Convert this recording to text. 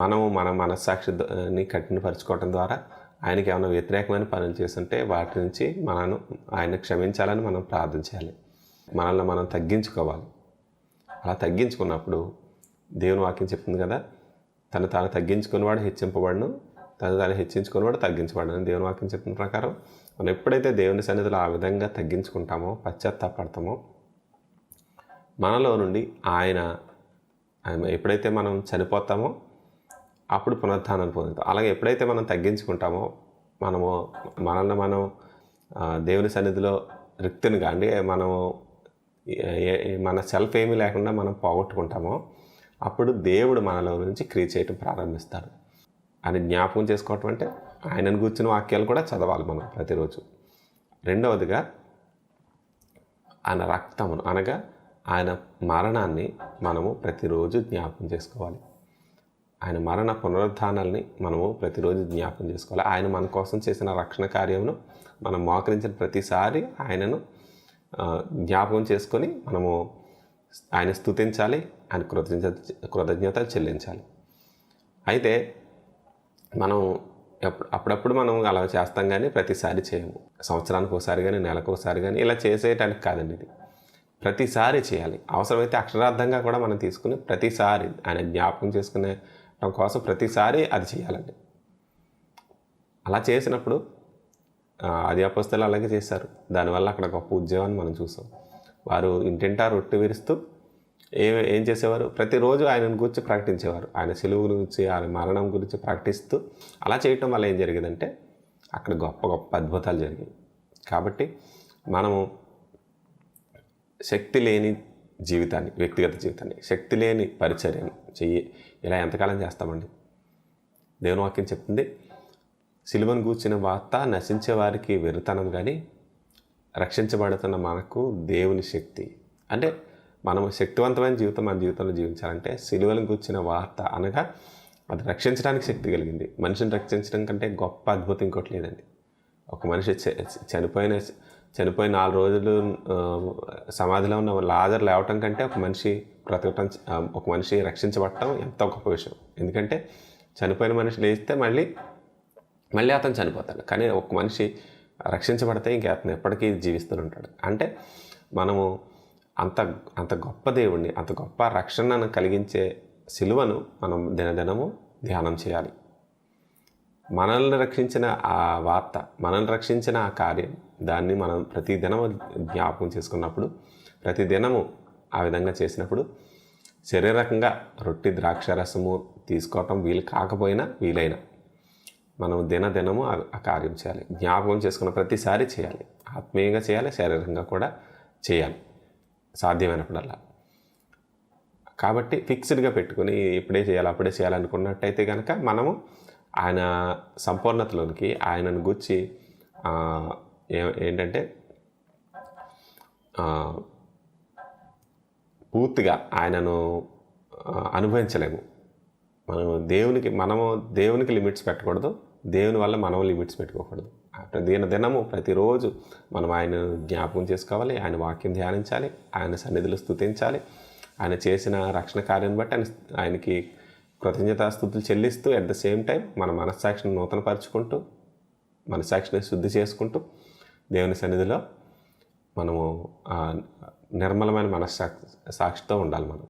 మనము మన మనస్సాక్షిని కఠినపరచుకోవటం ద్వారా ఆయనకి ఏమైనా వ్యతిరేకమైన పనులు చేస్తుంటే వాటి నుంచి ఆయన క్షమించాలని మనం ప్రార్థించాలి. మనల్ని మనం తగ్గించుకోవాలి. అలా తగ్గించుకున్నప్పుడు దేవుని వాక్యం చెప్తుంది కదా, తను తాను తగ్గించుకునేవాడు హెచ్చింపబడును, తను తాను హెచ్చించుకునేవాడు తగ్గించబడను అని దేవుని వాక్యం చెప్పిన ప్రకారం మనం ఎప్పుడైతే దేవుని సన్నిధిలో ఆ విధంగా తగ్గించుకుంటామో, పశ్చాత్తాపడతామో, మనలో నుండి ఆయన ఎప్పుడైతే మనం చనిపోతామో అప్పుడు పునరుత్థానం పొందుతాం. అలాగే ఎప్పుడైతే మనం తగ్గించుకుంటామో, మనల్ని మనం దేవుని సన్నిధిలో రిక్తునిగా అంటే మన సెల్ఫ్ ఏమీ లేకుండా మనం పోగొట్టుకుంటామో అప్పుడు దేవుడు మనలో నుంచి క్రియ చేయటం ప్రారంభిస్తాడు. అని జ్ఞాపకం చేసుకోవటం అంటే ఆయనను కూర్చున్న వాక్యాలు కూడా చదవాలి మనం ప్రతిరోజు. రెండవదిగా ఆయన రక్తమును అనగా ఆయన మరణాన్ని మనము ప్రతిరోజు జ్ఞాపకం చేసుకోవాలి. ఆయన మరణ పునరుద్ధానాల్ని మనము ప్రతిరోజు జ్ఞాపకం చేసుకోవాలి. ఆయన మన కోసం చేసిన రక్షణ కార్యమును మనం మోకరించిన ప్రతిసారి ఆయనను జ్ఞాపకం చేసుకొని మనము ఆయన స్తుతించాలి, ఆయన కృతజ్ఞతలు చెల్లించాలి. అయితే మనం అప్పుడప్పుడు మనం అలా చేస్తాం కానీ ప్రతిసారి చేయము. సంవత్సరానికి ఒకసారి కానీ నెలకు ఒకసారి కానీ ఇలా చేసేయటానికి కాదండి. ఇది ప్రతిసారి చేయాలి. అవసరమైతే అక్షరార్థంగా కూడా మనం తీసుకుని ప్రతిసారి ఆయన జ్ఞాపకం చేసుకునే కోసం ప్రతిసారి అది చేయాలండి. అలా చేసినప్పుడు అది అపోస్తలు అలాగే చేశారు. దానివల్ల అక్కడ గొప్ప ఉద్యోగాన్ని మనం చూసాం. వారు ఇంటింటా రొట్టె విరుస్తూ ఏం చేసేవారు, ప్రతిరోజు ఆయనను గురించి ప్రకటించేవారు. ఆయన సిలువ గురించి, ఆయన మరణం గురించి ప్రకటిస్తూ అలా చేయటం వల్ల ఏం జరిగేదంటే అక్కడ గొప్ప గొప్ప అద్భుతాలు జరిగాయి. కాబట్టి మనము శక్తి లేని జీవితాన్ని, వ్యక్తిగత జీవితాన్ని, శక్తి లేని పరిచర్యను ఇలా ఎంతకాలం చేస్తామండి? దేవుని వాక్యం చెప్తుంది, సిలువను గూర్చిన వార్త నశించే వారికి వెర్రితనం కానీ రక్షించబడుతున్న మనకు దేవుని శక్తి. అంటే మనం శక్తివంతమైన జీవితం మన జీవితంలో జీవించాలంటే సిలువను గూర్చిన వార్త అనగా అది రక్షించడానికి శక్తి కలిగింది. మనిషిని రక్షించడం కంటే గొప్ప అద్భుతం ఇంకోటి లేదండి. ఒక మనిషి చనిపోయిన 4 రోజులు సమాధిలో ఉన్న లాజరు లేవటం కంటే ఒక మనిషి బ్రతకటం, ఒక మనిషి రక్షించబడటం ఎంతో గొప్ప విషయం. ఎందుకంటే చనిపోయిన మనిషి లేస్తే మళ్ళీ అతను చనిపోతాడు. కానీ ఒక మనిషి రక్షించబడితే ఇంక అతను ఎప్పటికీ జీవిస్తూ ఉంటాడు. అంటే మనము అంత గొప్ప దేవుణ్ణి, అంత గొప్ప రక్షణను కలిగించే సిలువను మనం దినదినము ధ్యానం చేయాలి. మనల్ని రక్షించిన ఆ వార్త, మనల్ని రక్షించిన ఆ కార్యం, దాన్ని మనం ప్రతిదినము జ్ఞాపకం చేసుకున్నప్పుడు, ప్రతిదినము ఆ విధంగా చేసినప్పుడు శరీరకంగా రొట్టె ద్రాక్షరసము తీసుకోవటం వీలు కాకపోయినా వీలైనా మనం దినదినము ఆ కార్యం చేయాలి. జ్ఞాపకం చేసుకున్న ప్రతిసారి చేయాలి. ఆత్మీయంగా చేయాలి, శారీరకంగా కూడా చేయాలి సాధ్యమైనప్పుడల్లా. కాబట్టి ఫిక్స్డ్గా పెట్టుకుని ఇప్పుడే చేయాలి అప్పుడే చేయాలనుకున్నట్టయితే కనుక మనము ఆయన సంపూర్ణతలోనికి, ఆయనను గూర్చి ఏంటంటే పూర్తిగా ఆయనను అనుభవించలేము. మనము దేవునికి లిమిట్స్ పెట్టకూడదు, దేవుని వల్ల మనం లిమిట్స్ పెట్టుకోకూడదు. దినము ప్రతిరోజు మనం ఆయన జ్ఞాపకం చేసుకోవాలి, ఆయన వాక్యం ధ్యానించాలి, ఆయన సన్నిధిలో స్తుతించాలి, ఆయన చేసిన రక్షణ కార్యాన్ని బట్టి ఆయనకి కృతజ్ఞతాస్తుతులు చెల్లిస్తూ అట్ ద సేమ్ టైం మన మనస్సాక్షిని నూతనపరుచుకుంటూ, మనస్సాక్షిని శుద్ధి చేసుకుంటూ దేవుని సన్నిధిలో మనము నిర్మలమైన సాక్షితో ఉండాలి మనం.